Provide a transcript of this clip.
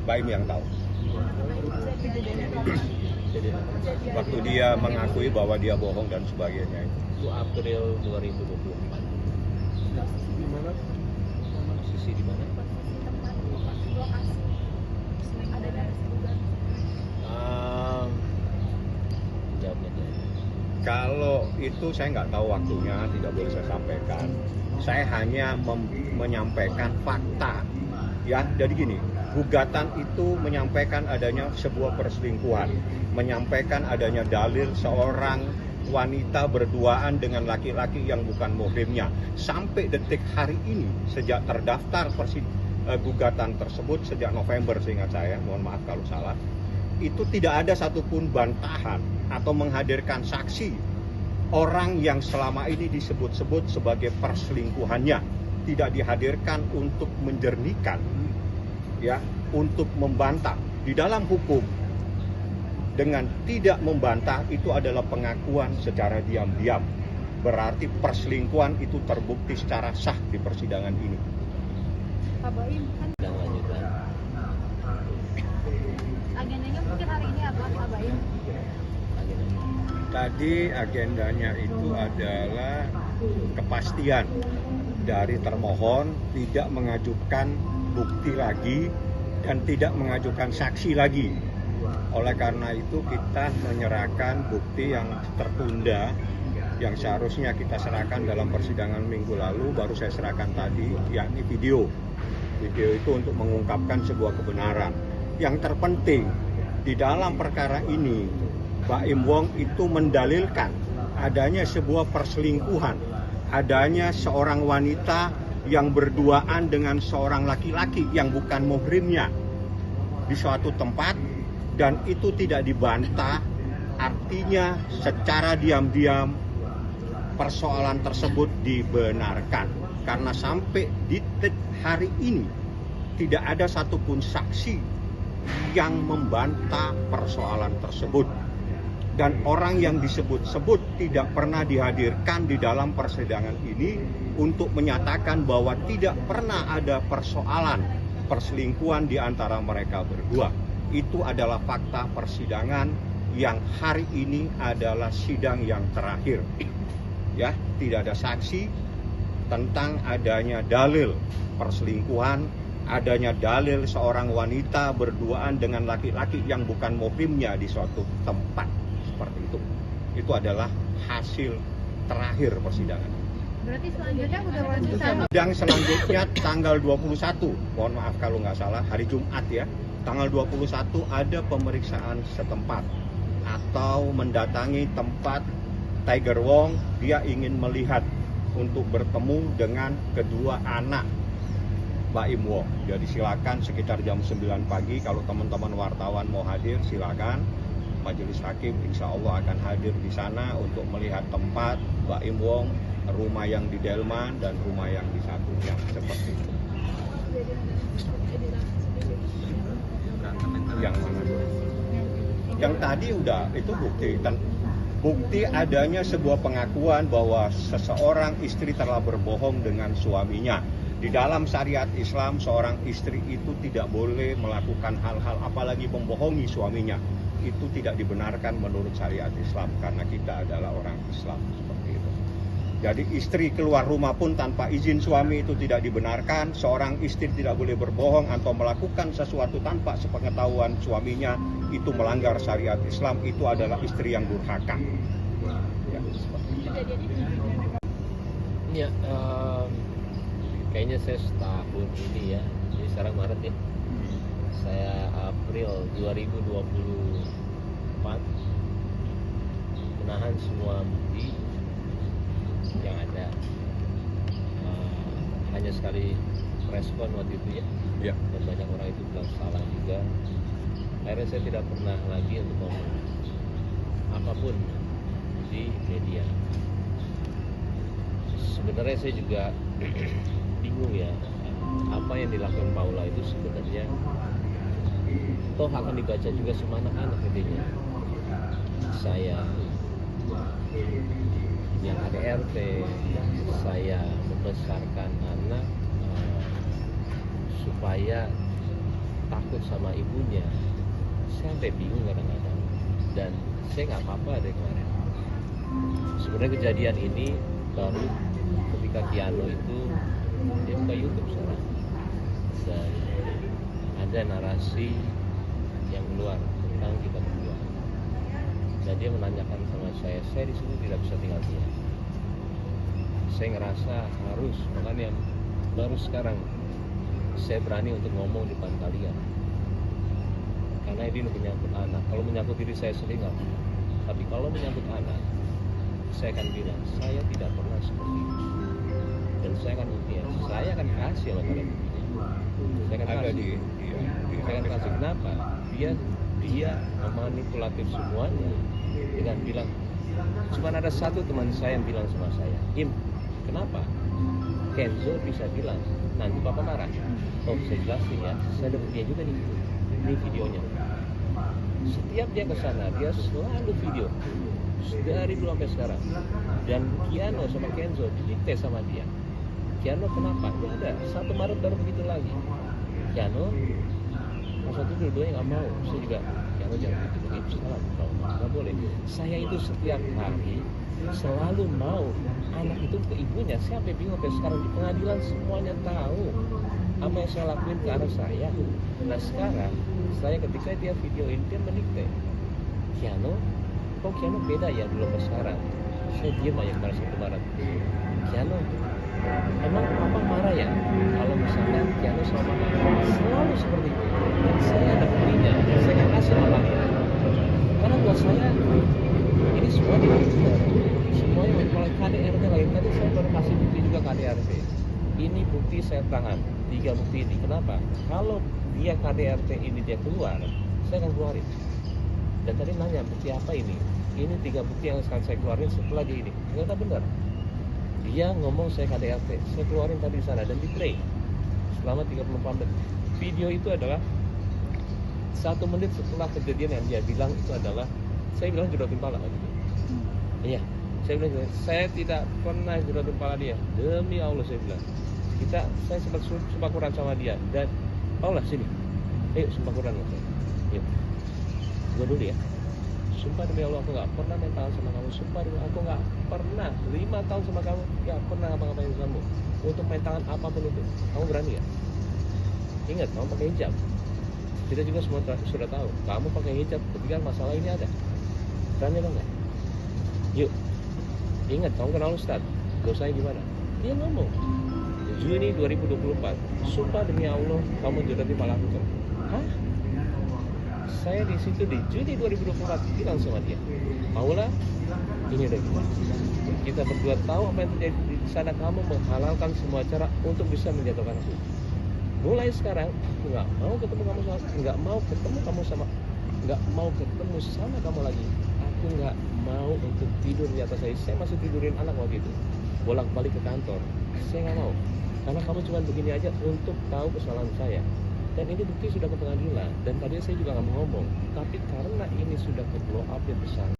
Baim yang tahu. Waktu dia mengakui bahwa dia bohong dan sebagainya Itu April 2024. Posisi di mana? Jawabnya dia. Kalau itu saya nggak tahu waktunya, tidak boleh saya sampaikan. Saya hanya menyampaikan fakta. Ya, jadi gini, gugatan itu menyampaikan adanya sebuah perselingkuhan, menyampaikan adanya dalil seorang wanita berduaan dengan laki-laki yang bukan muhrimnya. Sampai detik hari ini, sejak terdaftar gugatan tersebut sejak November seingat saya, mohon maaf kalau salah, itu tidak ada satupun bantahan atau menghadirkan saksi orang yang selama ini disebut-sebut sebagai perselingkuhannya, tidak dihadirkan untuk menjernihkan, ya, untuk membantah. Di dalam hukum, dengan tidak membantah itu adalah pengakuan secara diam-diam. Berarti perselingkuhan itu terbukti secara sah di persidangan ini. Pak Baim, kan Dan lanjutan. agendanya mungkin hari ini apa Pak Baim? Tadi agendanya itu adalah kepastian dari termohon tidak mengajukan bukti lagi dan tidak mengajukan saksi lagi. Oleh karena itu kita menyerahkan bukti yang tertunda, yang seharusnya kita serahkan dalam persidangan minggu lalu, baru saya serahkan tadi, yakni video. Video itu untuk mengungkapkan sebuah kebenaran. Yang terpenting di dalam perkara ini, Baim Wong itu mendalilkan adanya sebuah perselingkuhan, adanya seorang wanita yang berduaan dengan seorang laki-laki yang bukan muhrimnya di suatu tempat, dan itu tidak dibantah. Artinya secara diam-diam persoalan tersebut dibenarkan, karena sampai di hari ini tidak ada satupun saksi yang membantah persoalan tersebut, dan orang yang disebut-sebut tidak pernah dihadirkan di dalam persidangan ini untuk menyatakan bahwa tidak pernah ada persoalan perselingkuhan di antara mereka berdua. Itu adalah fakta persidangan yang hari ini adalah sidang yang terakhir. Ya, tidak ada saksi tentang adanya dalil perselingkuhan, adanya dalil seorang wanita berduaan dengan laki-laki yang bukan muhrimnya di suatu tempat seperti itu. Itu adalah hasil terakhir persidangan. Berarti selanjutnya udah lanjutan. Sidang selanjutnya tanggal 21, mohon maaf kalau nggak salah, hari Jumat ya. Tanggal 21 ada pemeriksaan setempat atau mendatangi tempat Tiger Wong. Dia ingin melihat untuk bertemu dengan kedua anak Baim Wong. Jadi silakan sekitar jam 9 pagi kalau teman-teman wartawan mau hadir, silakan. Majelis Hakim insya Allah akan hadir di sana untuk melihat tempat Baim Wong, rumah yang di Delman dan rumah yang di Satunya, seperti itu. Yang mana? Yang tadi udah itu bukti adanya sebuah pengakuan bahwa seseorang istri telah berbohong dengan suaminya. Di dalam syariat Islam, seorang istri itu tidak boleh melakukan hal-hal apalagi membohongi suaminya. Itu tidak dibenarkan menurut syariat Islam karena kita adalah orang Islam, seperti itu. Jadi istri keluar rumah pun tanpa izin suami itu tidak dibenarkan. Seorang istri tidak boleh berbohong atau melakukan sesuatu tanpa sepengetahuan suaminya. Itu melanggar syariat Islam, itu adalah istri yang durhaka. Ya, seperti itu. Ya, kayaknya saya setahun ini ya. Jadi sekarang Maret ya. Saya April 2024 menahan semua bukti yang ada. Hanya sekali respon waktu itu ya. Ya. Dan banyak orang itu bilang salah juga. Akhirnya saya tidak pernah lagi untuk ngomong apapun di media. Sebenarnya saya juga bingung ya, apa yang dilakukan Paula itu sebenarnya toh akan dibaca juga sama anak-anak intinya. Saya yang KDRT, saya membesarkan anak supaya takut sama ibunya. Saya sampai bingung kadang-kadang, dan saya nggak apa-apa deh kemarin. Sebenarnya kejadian ini baru ketika Kiano itu dia buka YouTube sekarang, dan ada narasi yang keluar tentang kita berdua, dan dia menanyakan sama saya di sini tidak bisa tinggal diam. Saya ngerasa harus, makanya baru sekarang saya berani untuk ngomong di depan kalian, karena ini menyangkut anak. Kalau menyangkut diri saya sendiri nggak apa-apa, tapi kalau menyangkut anak, saya akan bilang saya tidak pernah seperti itu, dan saya akan buktikan, saya akan kasih sama kalian buktinya. Saya akan Ada kasih. Saya akan kasih. Kenapa? Dia memanipulatif semuanya dengan bilang, cuma ada satu teman saya yang bilang sama saya, Im, kenapa Kenzo bisa bilang nanti papa marah? Oh, saya jelasin ya, saya ada buktinya juga nih, ini videonya. Setiap dia ke sana, dia selalu video dari dulu sampai sekarang. Dan Kiano sama Kenzo didikte sama dia. Kiano kenapa? Ya ada, 1 Maret baru begitu lagi. Kiano pas itu dua-duanya nggak mau. Saya juga, Kiano jangan begitu, salah, nggak boleh. Saya itu setiap hari selalu mau anak itu ke ibunya. Saya sampai bingung sampai sekarang di pengadilan semuanya tahu apa yang saya lakuin ke anak saya. Nah sekarang saya ketika dia videoin, dia mendikte, Kiano, kok Kiano beda ya dulu sama sekarang? Saya diam aja kemarin 1 Maret. Kiano, emang papa marah ya kalau misalnya Kiano sama mama? Selalu seperti itu. Dan saya ada buktinya, saya akan kasih sama dia. Karena buat saya ini semua tidak benar. Semuanya mulai KDRT lagi. Tadi saya baru kasih bukti juga KDRT. Ini bukti saya tangan, 3 bukti ini. Kenapa? Kalau dia KDRT ini dia keluar, saya akan keluarin. Dan tadi nanya bukti apa ini? Ini 3 bukti yang akan saya keluarin setelah dia ini. Ternyata benar. Dia ngomong saya KDRT, saya keluarin tadi di sana dan di play selama 34 menit. Video itu adalah 1 menit setelah kejadian yang dia bilang itu adalah, saya bilang jodohin pala gitu. Iya, saya bilang saya tidak pernah jodohin pala dia. Demi Allah saya bilang. Saya sempat sumpah Quran sama dia, dan Paula sini, ayo sumpah Quran sama saya. Yuk, gua dulu ya. Sumpah demi Allah aku nggak pernah main tangan sama kamu. Sumpah demi aku nggak pernah 5 tahun sama kamu, nggak pernah ngapa-ngapain kamu untuk main tangan apapun itu. Kamu berani ya? Ingat, kamu pakai hijab. Kita juga semua sudah tahu kamu pakai hijab ketika masalah ini ada. Berani apa enggak? Yuk, ingat kamu kenal Ustadz, dosanya gimana? Dia ngomong Juni 2024, sumpah demi Allah kamu jodohin pala aku. Hah? Saya di situ di Juni 2024 bilang sama dia, Paula, ini udah kita berdua tahu apa yang terjadi di sana. Kamu menghalalkan semua cara untuk bisa menjatuhkan aku. Mulai sekarang aku nggak mau ketemu kamu sama, nggak mau ketemu sama kamu lagi. Aku nggak mau untuk tidur di atas saya masih tidurin anak waktu itu, bolak-balik ke kantor. Saya nggak mau, karena kamu cuma begini aja untuk tahu kesalahan saya. Dan ini bukti sudah ke pengadilan, dan tadi saya juga nggak mau ngomong, tapi karena ini sudah ke blow up yang besar.